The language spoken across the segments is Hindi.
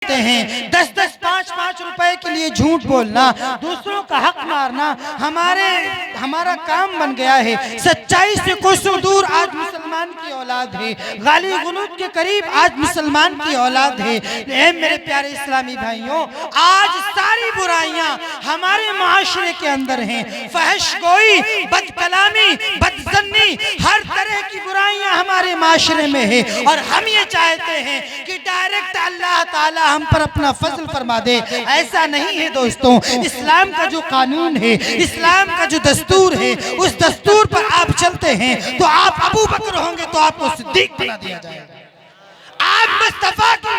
हैं 10-10, 5-5 रुपए के लिए झूठ बोलना, दूसरों का हक मारना हमारा काम बन गया है। सच्चाई से कोसों दूर आज मुसलमान की औलाद है, गाली गलौज के करीब आज मुसलमान की औलाद है। ऐ मेरे प्यारे इस्लामी भाइयों, आज सारी बुराइयां हमारे माशरे के अंदर हैं। फहश गोई, बदकलामी, बदजन्नी, हर तरह की बुराइयां हमारे माशरे में है और हम ये चाहते हैं कि डायरेक्ट अल्लाह ताला हम पर अपना फजल फरमा दे। ऐसा नहीं है दोस्तों। इस्लाम का जो कानून है, इस्लाम का जो दस्तूर है, उस दस्तूर पर आप चलते हैं तो आप अबू बकर होंगे तो आपको सिद्दीक बना दिया जाएगा। आप मुस्तफा की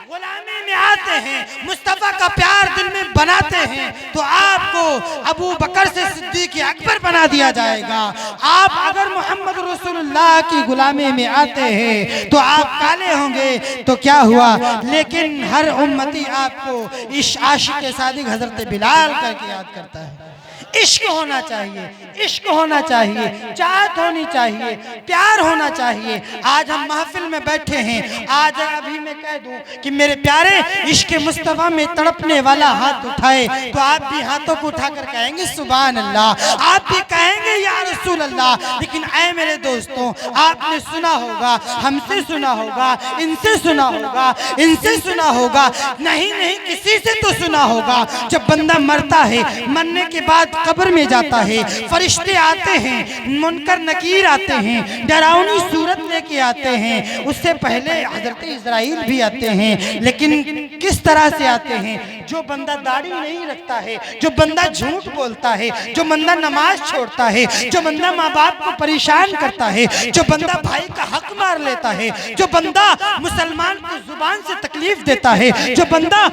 गुलामी में आते हैं, मुस्तफा का प्यार दिल में बनाते हैं तो आपको अबू बकर से सिद्दीक अकबर बना दिया जाएगा। आप अगर मोहम्मद रसूलुल्लाह की गुलामी में आते हैं तो आप काले होंगे तो क्या हुआ, लेकिन हर उम्मती आपको इस आशिक सादिक हजरत बिलाल करके याद करता है। इश्क होना चाहिए, इश्क होना चाहिए, चाहत होनी चाहिए, प्यार होना चाहिए। आज हम महफिल में बैठे हैं, आज अभी मैं कह दूं कि मेरे प्यारे इश्क मुस्तफा में तड़पने वाला हाथ उठाए तो आप भी हाथों को उठाकर कहेंगे सुभान अल्लाह, आप भी कहेंगे या रसूल अल्लाह। लेकिन ऐ मेरे दोस्तों, आपने सुना होगा, हमसे सुना होगा, इनसे सुना होगा, इनसे सुना होगा, नहीं नहीं किसी से तो सुना होगा। जब बंदा मरता है, मरने के बाद कब्र में जाता है, फरिश्ते आते हैं, मुनकर नकीर आते हैं, डरावनी सूरत लेके आते हैं। उससे पहले हजरत इजराइल भी आते हैं, लेकिन किस तरह से आते हैं? जो बंदा दाढ़ी नहीं रखता है, जो बंदा झूठ बोलता है, जो बंदा नमाज छोड़ता है, जो बंदा माँ बाप को परेशान करता है, जो बंदा भाई का हक मार लेता है, जो बंदा मुसलमान को जुबान से तकलीफ देता है, जो बंदा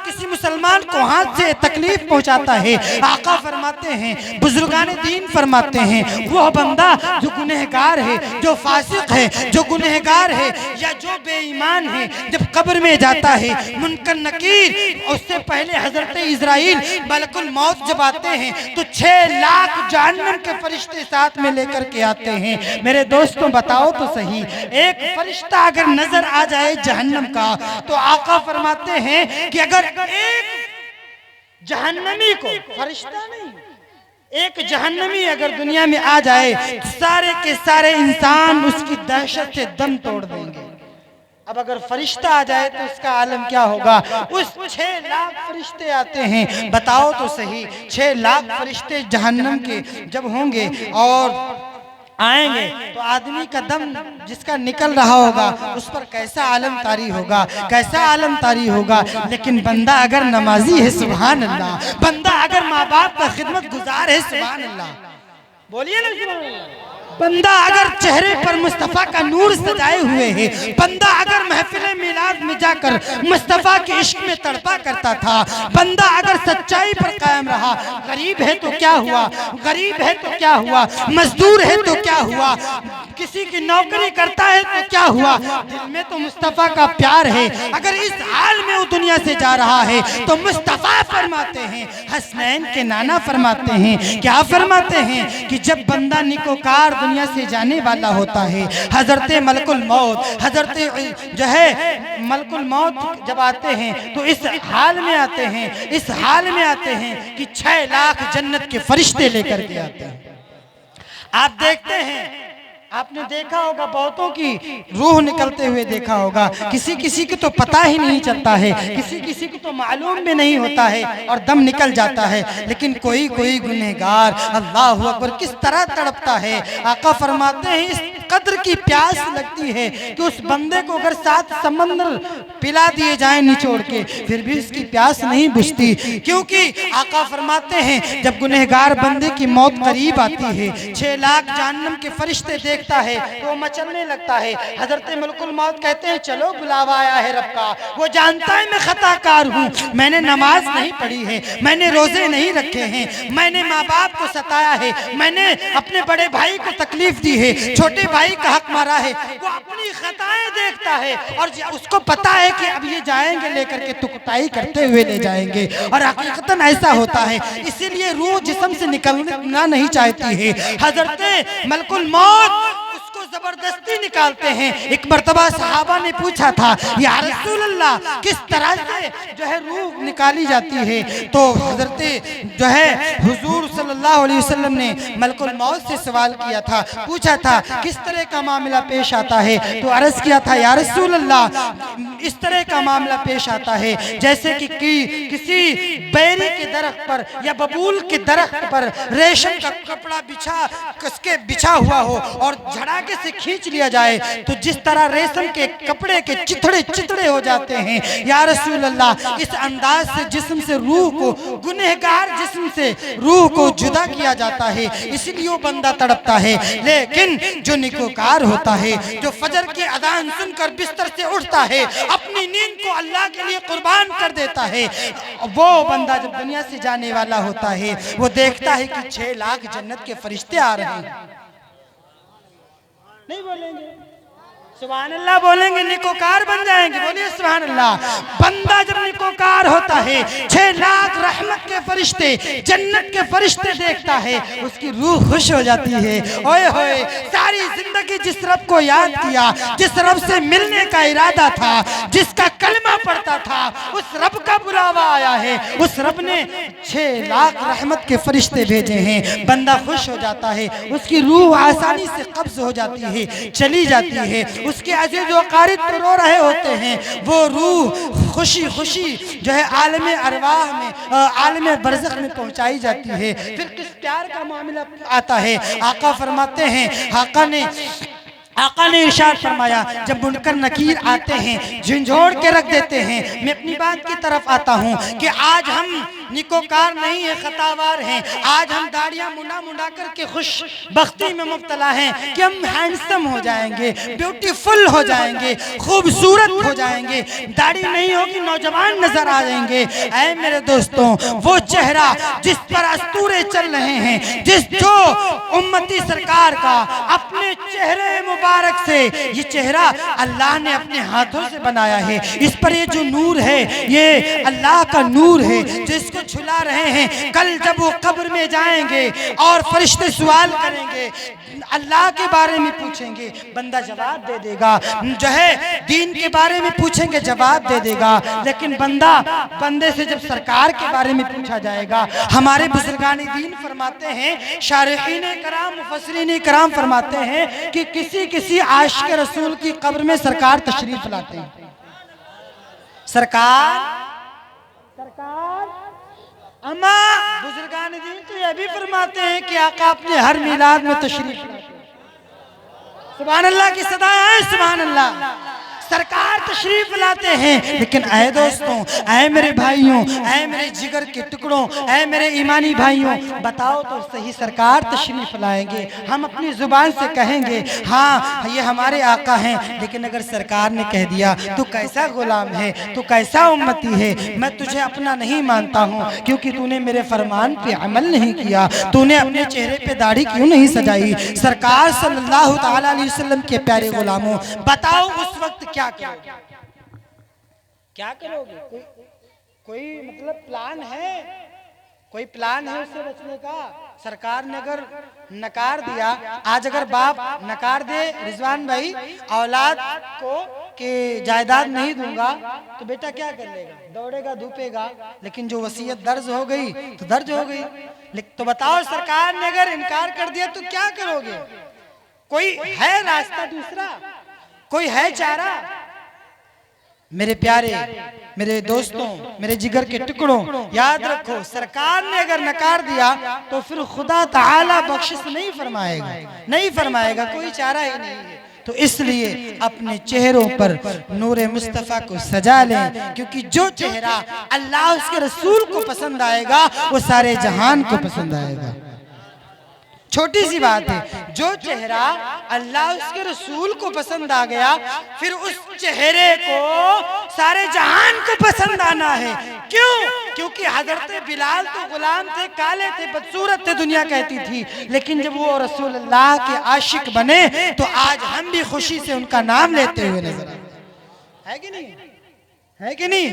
किसी मुसलमान को हाथ से तकलीफ पहुंचाता है, आका फरमाते हैं, बुजुर्गान दीन फरमाते हैं, वह बंदा जो गुनहगार है, जो फासिक है, जो गुनहगार है या जो बेईमान है, जब कब्र में जाता है मुनकर नकीर, उससे पहले हजरत इजराइल मलकुल मौत जब आते हैं तो 6 लाख जहन्नम के फरिश्ते साथ में लेकर के आते हैं। मेरे दोस्तों बताओ तो सही, एक फरिश्ता अगर नजर आ जाए जहन्नम का तो आका फरमाते हैं कि अगर एक जहन्नमी को, फरिश्ता नहीं, एक जहन्नमी अगर दुनिया में आ जाए तो सारे के सारे इंसान उसकी दहशत से दम तोड़ देंगे। अब अगर फरिश्ता आ जाए तो उसका आलम क्या होगा? उस 6 लाख फरिश्ते आते हैं, बताओ तो सही, 6 लाख फरिश्ते जहन्नम के जब होंगे और आएंगे तो आदमी का दम जिसका निकल रहा होगा उस पर कैसा आलम तारी होगा, कैसा आलम तारी होगा। लेकिन बंदा अगर नमाजी है सुभान अल्लाह, बंदा अगर माँ बाप का खिदमत गुजार है सुभान अल्लाह, बोलिए ना सुभान अल्लाह। बंदा अगर चेहरे पर मुस्तफ़ा का नूर सजाए हुए है, बंदा अगर महफिल मिलाद में जाकर मुस्तफ़ा के इश्क में तड़पा करता था, बंदा अगर सच्चाई पर कायम रहा, गरीब है तो क्या हुआ, गरीब है तो क्या हुआ, मजदूर है तो क्या हुआ, किसी की नौकरी करता है तो क्या हुआ, दिल में तो मुस्तफ़ा का प्यार है। अगर इस हाल में वो दुनिया से जा रहा है तो मुस्तफ़ा फरमाते हैं, हसनैन के नाना फरमाते हैं, क्या फरमाते हैं कि जब बंदा निकोकार दुनिया से जाने वाला होता है, हजरत मलकुल मौत, हजरत जो है मलकुल मौत जब आते हैं तो इस हाल में आते हैं, इस हाल में आते हैं कि 6 लाख जन्नत के फरिश्ते लेकर के आते हैं। आप देखते हैं, आपने देखा होगा बहुतों की रूह निकलते हुए देखा होगा, किसी किसी को तो पता ही नहीं चलता है, किसी किसी को तो मालूम भी नहीं होता है और दम निकल जाता है। लेकिन कोई कोई गुनहगार अल्लाह अकबर किस तरह तड़पता है। आका फरमाते हैं इस कद्र की प्यास लगती है कि उस बंदे को अगर 7 समंदर पिला दिए जाएं निचोड़ के फिर भी उसकी प्यास नहीं बुझती, क्योंकि आका फरमाते हैं जब गुनहगार बंदे की मौत करीब आती है, 6 लाख जहन्नम के फरिश्ते देखता है तो वो मचलने लगता है। हजरत मलकुल मौत कहते हैं चलो बुलावा आया है रब का। वो जानता है मैं खताकार हूँ, मैंने नमाज नहीं पढ़ी है, मैंने रोजे नहीं रखे हैं, मैंने माँ बाप को सताया है, मैंने अपने बड़े भाई को तकलीफ दी है, छोटे भाई का हक मारा है। वो अपनी खताएं देखता है और उसको पता है कि अब ये जाएंगे लेकर के तुकताई करते हुए ले जाएंगे, और हकीकतन ऐसा होता है। इसीलिए रूह जिस्म से निकलना नहीं चाहती है। हजरत मलकुल मौत उसको जबरदस्ती निकालते हैं। एक मर्तबा सहाबा ने पूछा था, या रसूल अल्लाह, किस तरह से जो है रूह निकाली जाती है? तो हजरत जो है हुजूर सल्लल्लाहु अलैहि वसल्लम ने मलकुल मौत से सवाल किया था, पूछा था किस तरह का मामला पेश आता है? तो अर्ज किया था, या रसूल अल्लाह, इस तरह का मामला पेश आता है जैसे कि किसी बैरी के दरख्त पर या बबूल के दरख्त पर रेशम का कपड़ा बिछा हुआ हो और झड़ाके से खींच लिया जाए तो जिस तरह रेशम के कपड़े के चिथड़े हो जाते हैं, या रसूल अल्लाह, इस अंदाज से जिस्म से रूह को, गुनहगार जिस्म से रूह को जुदा किया जाता है, इसलिए वो बंदा तड़पता है। लेकिन जो निकोकार होता है, जो फजर की अजान सुनकर बिस्तर से उठता है, अपनी नींद को अल्लाह के लिए कुर्बान कर देता है, वो बंदा जब दुनिया से जाने वाला होता है, वो देखता है कि 6 लाख जन्नत के फरिश्ते आ रहे हैं। नहीं बोलेंगे सुभान अल्लाह, बोलेंगे निकोकार बन जाएंगे। बोलिए सुभान अल्लाह। बंदा जब निकोकार होता है, 6 लाख रहमत के फरिश्ते, जन्नत के फरिश्ते देखता है, उसकी रूह खुश हो जाती है। ओए होए, सारी जिंदगी जिस रब को याद किया, जिस रब से मिलने का इरादा था, जिसका कलमा पढ़ता था, उस रब का बुलावा आया है, उस रब ने 6 लाख रहमत के फरिश्ते भेजे हैं। बंदा खुश हो जाता है, उसकी रूह आसानी से कब्ज हो जाती है, चली जाती है। उसके अजीज व अकारिब तो रो रहे होते हैं, वो रूह खुशी खुशी जो है आलम अरवाह में, आलम बरज़ख में पहुंचाई जाती है। फिर किस प्यार का मामला आता है। आका फरमाते हैं, आका ने इरशाद फरमाया, जब मुनकर नकीर आते हैं, झंझोड़ के रख देते हैं। मैं अपनी बात की तरफ आता हूँ कि आज हम निकोकार नहीं है, खतावार हैं। आज हम दाढ़ियाँ मुंडा करके खुश बख्ती में मुब्तला हैं कि हम हैंडसम हो जाएंगे, ब्यूटीफुल हो जाएंगे, खूबसूरत हो जाएंगे, दाढ़ी नहीं होगी, नौजवान नजर आ जाएंगे। ऐ मेरे दोस्तों, वो चेहरा जिस पर अस्तूरे चल रहे हैं, जो उम्मती सरकार का अपने चेहरे मुबारक से, ये चेहरा अल्लाह ने अपने हाथों से बनाया है। इस पर ये जो नूर है, ये अल्लाह का नूर है जिसको छुला रहे हैं। कल जब वो कब्र में जाएंगे और फरिश्ते सवाल करेंगे, अल्लाह के बारे में पूछेंगे, बंदा जवाब दे देगा। जो है दीन के बारे में पूछेंगे, जवाब दे देगा। लेकिन बंदे से जब सरकार के बारे में पूछा जाएगा, हमारे बुजुर्गान दीन फरमाते हैं, शारिकीन कराम, मुफस्सिरीन कराम फरमाते हैं कि किसी आशिक रसूल की कब्र में सरकार तशरीफ लाते हैं। सरकार अम्मा बुजुर्गान दीन तो यह भी फरमाते हैं कि आका अपने हर मिलाद में तशरीफ लाते हैं। सुभान अल्लाह की सदाएं हैं, सुभान अल्लाह। सरकार तशरीफ लाते हैं। लेकिन ऐ दोस्तों, ऐ मेरे भाइयों, ऐ मेरे जिगर के टुकड़ों, ऐ मेरे ईमानी भाइयों, बताओ तो सही, सरकार तशरीफ लाएंगे, हम अपनी जुबान से कहेंगे हाँ ये हमारे आका हैं, लेकिन अगर सरकार ने कह दिया तू कैसा गुलाम है, तू कैसा उम्मती है, मैं तुझे अपना नहीं मानता हूँ क्योंकि तूने मेरे फरमान पे अमल नहीं किया, तूने अपने चेहरे पे दाढ़ी क्यों नहीं सजाई। सरकार सल्लल्लाहु ताला अलैहि वसल्लम के प्यारे गुलामों, बताओ उस वक्त क्या करोगे? कोई मतलब प्लान है? कोई प्लान है उससे बचने का? सरकार ने अगर नकार दिया, आज अगर बाप नकार दे रिजवान भाई औलाद को कि जायदाद नहीं दूंगा, तो बेटा क्या कर लेगा? दौड़ेगा धूपेगा। लेकिन जो वसीयत दर्ज हो गई तो दर्ज हो गई। तो बताओ सरकार ने अगर इनकार कर दिया तो क्या करोगे? कोई है रास्ता दूसरा? कोई है चारा? मेरे प्यारे, मेरे दोस्तों, मेरे जिगर के टुकड़ों, याद रखो, सरकार ने अगर नकार दिया तो फिर खुदा ताला बख्शिश नहीं फरमाएगा, कोई चारा ही नहीं है। तो इसलिए अपने चेहरों पर नूरे मुस्तफ़ा को सजा लें, क्योंकि जो चेहरा अल्लाह उसके रसूल को पसंद आएगा वो सारे जहान को पसंद आएगा। छोटी सी बात है, जो चेहरा अल्लाह उसके रसूल को पसंद आ गया, फिर उस चेहरे को सारे जहान को पसंद आना है। क्यों? क्योंकि हजरत बिलाल तो गुलाम थे, काले थे, बदसूरत थे, दुनिया कहती थी, लेकिन जब वो रसूल अल्लाह के आशिक बने तो आज हम भी खुशी से उनका नाम लेते हुए नजर आए। है कि नहीं?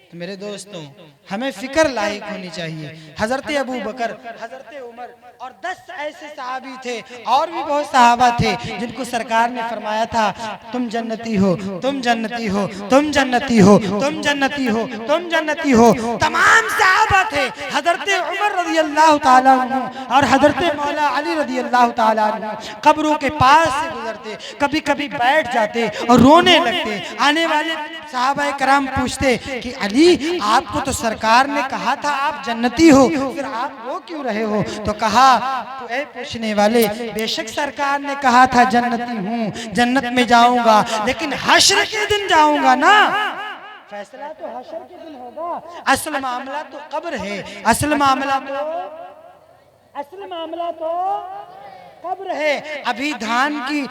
तो मेरे दोस्तों, हमें फिक्र लायक होनी चाहिए। हजरत अबू बकर, हजरत उमर और 10 ऐसे सहाबी थे और भी बहुत सहाबा थे जिनको सरकार ने फरमाया था तुम जन्नती हो, तुम जन्नती हो, तुम जन्नती हो, तुम जन्नती हो, तुम जन्नती हो। तमाम सहाबा थे। हजरत उमर रज़ी अल्लाह ताला अन्हु और हजरत मौला अली रज़ी अल्लाह ताला अन्हु कब्रों के पास से गुजरते, कभी कभी बैठ जाते और रोने लगते। आने वाले सहाबा कराम पूछते कि अली आपको तो सरकार ने कहा था आप जन्नती हो, फिर आप रो क्यों रहे हो? तो कहा तो ऐ पूछने वाले, बेशक सरकार ने कहा था जन्नती हूँ, जन्नत में जाऊंगा, लेकिन हश्र के दिन जाऊंगा ना। फैसला तो हश्र के दिन होगा, असल मामला तो कब्र है, असल मामला तो कब्र है। अभी धान की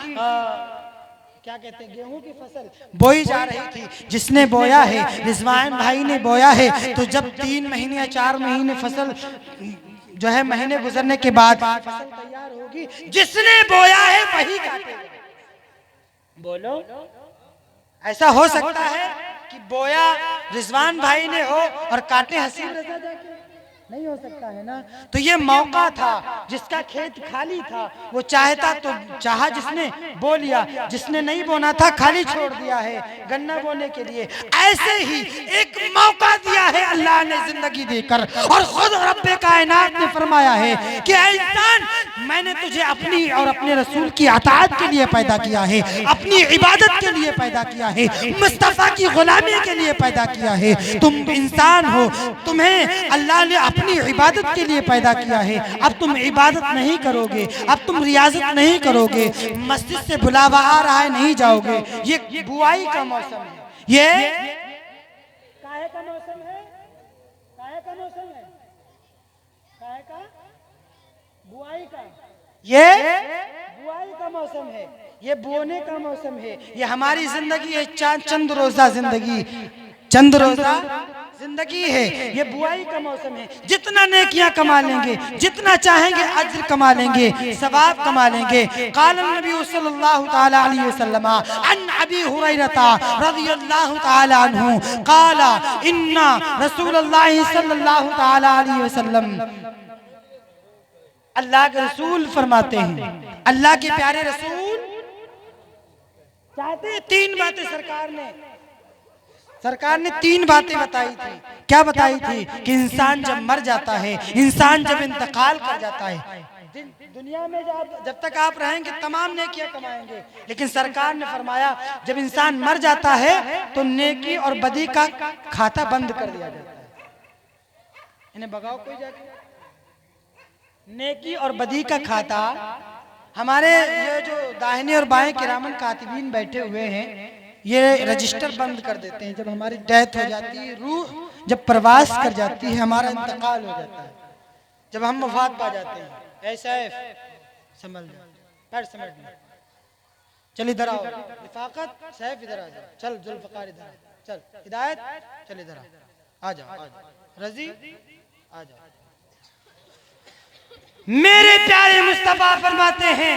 क्या कहते हैं, गेहूं की फसल बोई जा रही थी, जिसने बोया है रिजवान भाई ने बोया है। तो जब 3 महीने या 4 महीने फसल जो है महीने गुजरने के बाद फसल तैयार होगी, जिसने बोया है वही काटेगा। बोलो, ऐसा हो सकता है कि बोया रिजवान भाई ने हो और काटे हसीब रजा जाके? नहीं हो सकता है ना। तो ये मौका था, जिसका खेत खाली था वो चाहता तो चाहा, जिसने बो लिया, जिसने नहीं बोना था खाली छोड़ दिया है गन्ना बोने के लिए। ऐसे ही एक मौका दिया है अल्लाह ने जिंदगी देकर, और खुद रब्बे कायनात ने फरमाया है कि ऐ इंसान, मैंने तुझे अपनी और अपने रसूल की अताअत के लिए पैदा किया है, अपनी इबादत के लिए पैदा किया है, मुस्तफा की गुलामी के लिए पैदा किया है। तुम इंसान हो, तुम्हें अल्लाह ने अपनी इबादत के लिए पैदा किया है। अब तुम इबादत नहीं करोगे, अब तुम रियाजत नहीं करोगे, मस्जिद से बुलावा आ रहा है नहीं जाओगे। ये बुआई का मौसम है, ये काहे का मौसम है, काहे का मौसम है, काहे का, बुआई का, ये बुआई का मौसम है, ये बोने का मौसम है। ये हमारी जिंदगी है, चंद रोजा जिंदगी, चंद रोजा जिंदगी है, ये बुआई का मौसम है। जितना नेकियां कमा लेंगे, जितना चाहेंगे अज्र कमा लेंगे, सवाब कमा लेंगे। क़ाल नबी सल्लल्लाहु तआला अलैहि वसल्लम अन अबी हुरैरा रज़ियल्लाहु तआला अन्हु क़ाल इन्ना रसूलुल्लाह सल्लल्लाहु तआला अलैहि वसल्लम, अल्लाह के रसूल फरमाते हैं, अल्लाह के प्यारे रसूल चाहते हैं 3 बातें सरकार ने 3 बातें बताई थी। क्या बताई थी? कि इंसान जब मर जाता है, इंसान जब इंतकाल कर जाता है, दुनिया में जब तक आप रहेंगे तमाम नेकियां कमाएंगे, लेकिन सरकार ने फरमाया जब इंसान मर जाता है तो नेकी और बदी का खाता बंद कर दिया जाता है। इन्हें भगाओ कोई जाके। नेकी और बदी का खाता, हमारे ये जो दाहिने और बाएं किरामन कातिबीन बैठे हुए हैं, ये रजिस्टर बंद कर देते हैं। जब हमारी डेथ हो जाती है, रूह जब प्रवास कर जाती है, हमारा इंतकाल हो जाता है, जब हम वफात पा जाते हैं, ऐसा संभल पैर समेट लो, चल इधर आओ, लिफाकत सैफ इधर आ जाओ, चल जुल्फकार इधर आ, चल हिदायत चल इधर आ जाओ, रजी आ जाओ। मेरे प्यारे मुस्तफा फरमाते हैं,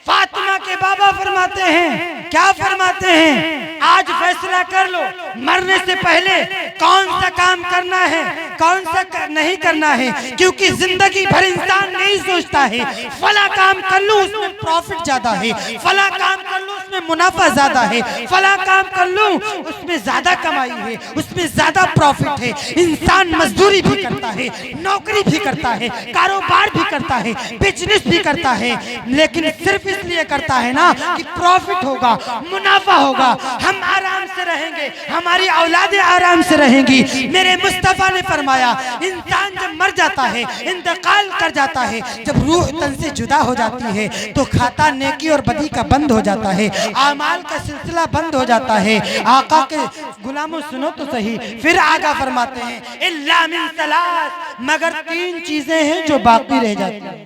फातिमा के बाबा फरमाते हैं, क्या फरमाते हैं? आज फैसला कर लो, मरने से पहले कौन सा काम करना है, कौन सा नहीं करना है। क्योंकि जिंदगी भर इंसान नहीं सोचता है फला काम कर लूं उसमें प्रॉफिट ज्यादा है, फला काम कर लूं उसमें मुनाफा ज्यादा है, फला काम कर लूं उसमें ज्यादा कमाई है, उसमें ज्यादा प्रॉफिट है। इंसान मजदूरी भी करता है, नौकरी भी करता है, कारोबार भी करता है, बिजनेस भी करता है, लेकिन सिर्फ इसलिए करता है ना कि प्रॉफिट होगा, मुनाफा होगा, हम आराम से रहेंगे, हमारी औलादें आराम से रहेंगी। मेरे मुस्तफा ने फरमाया इंसान जब मर जाता है, इंतकाल कर जाता है, जब रूह तन से जुदा हो जाती है तो खाता नेकी और बदी का बंद हो जाता है, आमाल का सिलसिला बंद हो जाता है। आका के गुलामों सुनो तो सही, फिर आगा फरमाते हैं इल्ला मिन सलास, मगर 3 चीजें हैं जो बाकी रह जाती हैं।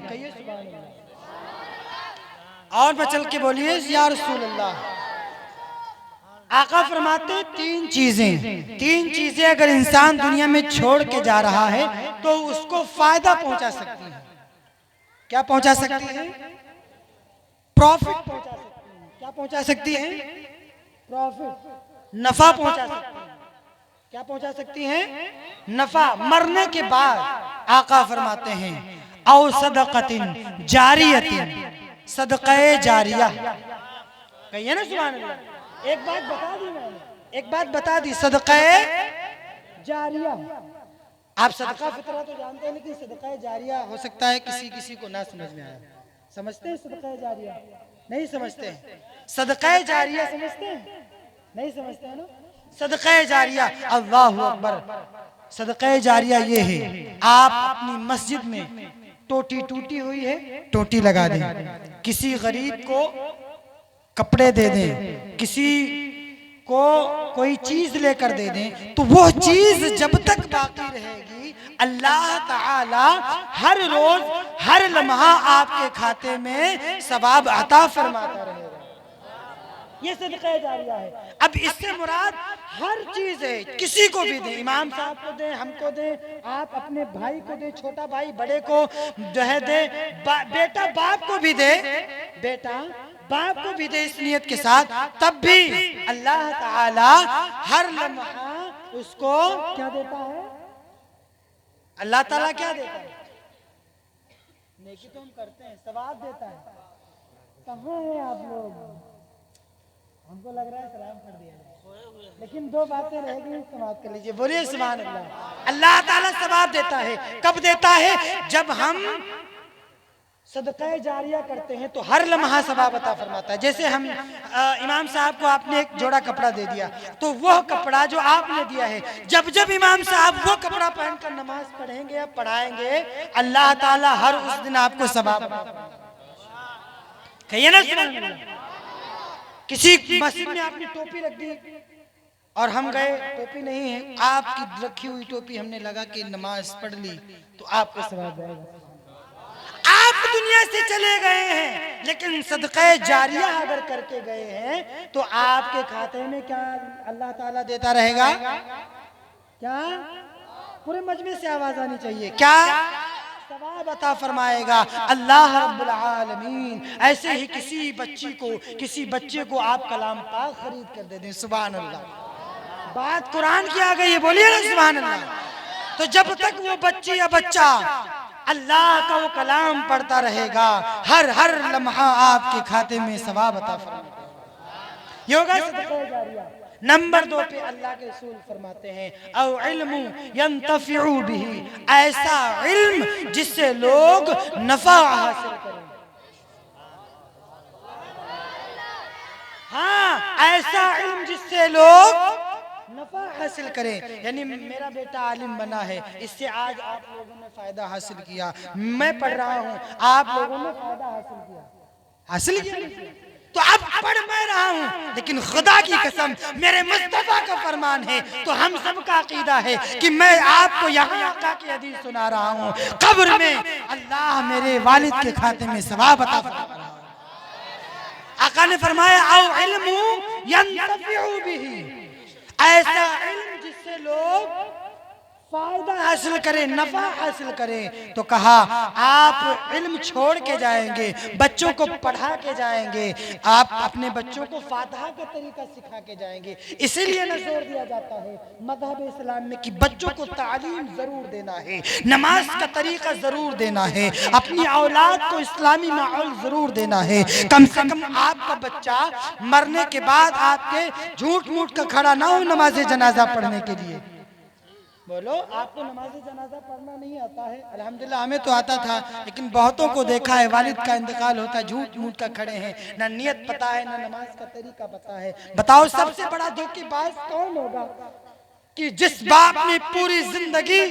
और बचल के बोलिए या रसूल अल्लाह। आका फरमाते 3 चीजें अगर इंसान दुनिया में छोड़ के जा रहा है तो उसको फायदा पहुंचा सकती है। क्या पहुंचा सकती है? प्रॉफिट पहुंचा सकती है। क्या पहुंचा सकती है? प्रॉफिट, नफा पहुंचा सकती है। क्या पहुंचा सकती हैं? नफा। मरने के बाद आका फरमाते हैं औ सदक़तिन जारियतिन, सदक़े जारिया। कहिए ना सुभान अल्लाह। एक बात बता दी मैंने, एक बात बता दी, सदक़े जारिया। आप सदका फितरा तो जानते हैं, लेकिन सदका जारिया हो सकता है किसी किसी को ना समझ में आया। समझते हैं सदका जारिया? नहीं समझते हैं। सदका जारिया समझते हैं? नहीं समझते हैं ना। सदका जारिया, अल्लाहु अकबर। सदका जारिया ये है, आप अपनी मस्जिद में टोटी टूटी हुई है, टोटी लगा दें, किसी गरीब को कपड़े दे दें, किसी को कोई चीज लेकर दे दें, तो वो चीज जब तक बाकी रहेगी अल्लाह ताला हर रोज हर लम्हा आपके खाते में सवाब अता फरमाता रहेगा। ये सदका जारिया है। अब इससे मुराद हर चीज है, किसी को भी दें, इमाम साहब को दें, हमको दें, आप अपने भाई को दें, छोटा भाई बड़े को जो है दे, बेटा बाप को भी दे, बेटा बाप को भी दे इस नियत के साथ, तब भी अल्लाह ताला हर लम्हा उसको क्या देता है? अल्लाह ताला क्या देता है? नेकी तो हम करते हैं, सवाब देता है। कहाँ है आप लोग? हमको लग रहा है सलाम कर दिया है, लेकिन दो बातें रह गई, समाप्त कर लीजिए। बोलिए सुभान अल्लाह। अल्लाह ताला सवाब देता है। कब देता है? जब हम सदका जारिया करते हैं तो हर लम्हा सवाब अता फरमाता है। जैसे हम इमाम साहब को आपने एक जोड़ा कपड़ा दे दिया, तो वह कपड़ा जो आपने दिया है, जब जब इमाम साहब वो कपड़ा पहनकर नमाज पढ़ेंगे या पढ़ाएंगे, अल्लाह ताला हर उस दिन आपको सवाब अता फरमाएगा। कहिए ना सुभान अल्लाह। किसी मस्जिद में आपने टोपी रख दी और हम गए, टोपी नहीं है, आपकी रखी हुई टोपी हमने लगा के नमाज पढ़ ली, तो आपको सवाब आएगा। आप दुनिया से चले गए हैं, लेकिन सदका जारिया अगर करके गए हैं तो आपके खाते में क्या अल्लाह ताला देता रहेगा? क्या? पूरे मजमे से आवाज आनी चाहिए। क्या? सवाब अता फरमाएगा अल्लाह रब्बुल आलमीन। ऐसे ही किसी बच्चे को आप कलाम पाक खरीद कर दे दें, सुभान अल्लाह। बात कुरान की आ गई है, बोलिए ना सुभान अल्लाह। तो जब तक वो बच्ची या बच्चा अल्लाह का वो कलाम पढ़ता रहेगा, हर हर लम्हा आपके खाते में सवाब अता फरमाएगा। ये होगा सदका जारिया। नंबर 2 पे अल्लाह के रसूल फरमाते हैं औ इल्मु यंतफिउ बिही, ऐसा इल्म जिससे लोग नफा हासिल करें। हाँ, ऐसा इल्म जिससे लोग नफा हासिल करें। यानी मेरा बेटा आलिम बना है, इससे आज आप लोगों ने फायदा हासिल किया, मैं पढ़ रहा हूँ, आप लोगों ने फायदा हासिल किया। तो अब पढ़ मैं रहा हूँ, लेकिन खुदा की कसम मेरे मुस्तफा का फरमान है, तो हम सब का अकीदा है कि मैं आपको यहाँ आका की हदीस सुना रहा हूँ, कब्र में अल्लाह मेरे वालिद के खाते में सवाब अता फरमाएगा। आका ने फरमाया औ इल्मु यंतफिउ बिही, ऐसा इल्म जिससे लोग फायदा हासिल करें, नफा हासिल करें। तो कहा आप इल्म छोड़ के जाएंगे, बच्चों को पढ़ा के जाएंगे, आप अपने बच्चों को फातिहा का तरीका सिखा के जाएंगे। इसीलिए न जोर दिया जाता है मज़हब इस्लाम में कि बच्चों को तालीम जरूर देना है, नमाज का तरीका जरूर देना है, अपनी औलाद को इस्लामी माहौल जरूर देना है। कम से कम आपका बच्चा मरने के बाद आपके झूठ मूठ का खड़ा ना हो नमाज जनाजा पढ़ने के लिए। बोलो, आपको नमाज जनाजा पढ़ना नहीं आता है? अल्हम्दुलिल्लाह हमें तो आता था, लेकिन बहुतों को देखा है वालिद का इंतकाल होता है, झूठ मूठ का खड़े हैं, ना नियत पता है, ना नमाज का तरीका पता है। बताओ सबसे बड़ा धोखेबाज कौन होगा कि जिस बाप ने पूरी जिंदगी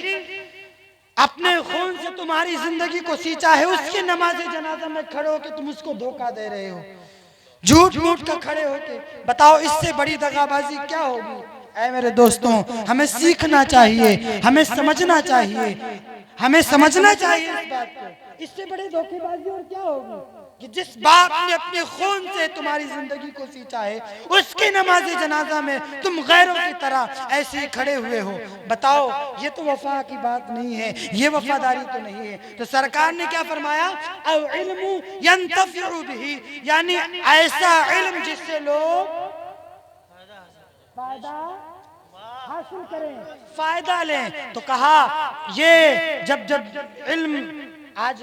अपने खून से तुम्हारी जिंदगी को सींचा है, उसके नमाज जनाजा में खड़े होके तुम उसको धोखा दे रहे हो, झूठ मूठ का खड़े होके। बताओ इससे बड़ी दगाबाजी क्या होगी? ऐ मेरे दोस्तों, हमें सीखना चाहिए, हमें समझना चाहिए, हमें समझना चाहिए इस बात को। इससे बड़ी धोखेबाजी और क्या होगी कि जिस बाप ने अपने खून से तुम्हारी जिंदगी को सींचा है, उसकी नमाज जनाजा में तुम गैरों की तरह ऐसे ही खड़े हुए हो। बताओ, ये तो वफा की बात नहीं है, ये वफादारी तो नहीं है। तो सरकार ने क्या फरमाया? औ इल्मु यंतफिउ बिही, यानी ऐसा इल्म जिससे लोग फायदा हासिल करें, फायदा लें। तो कहा ये जब जब इल्म, आज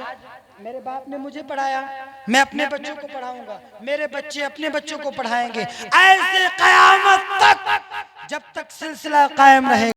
मेरे बाप ने मुझे पढ़ाया, मैं अपने बच्चों को पढ़ाऊंगा, मेरे बच्चे अपने बच्चों को पढ़ाएंगे, ऐसे कयामत तक जब तक सिलसिला कायम रहेगा।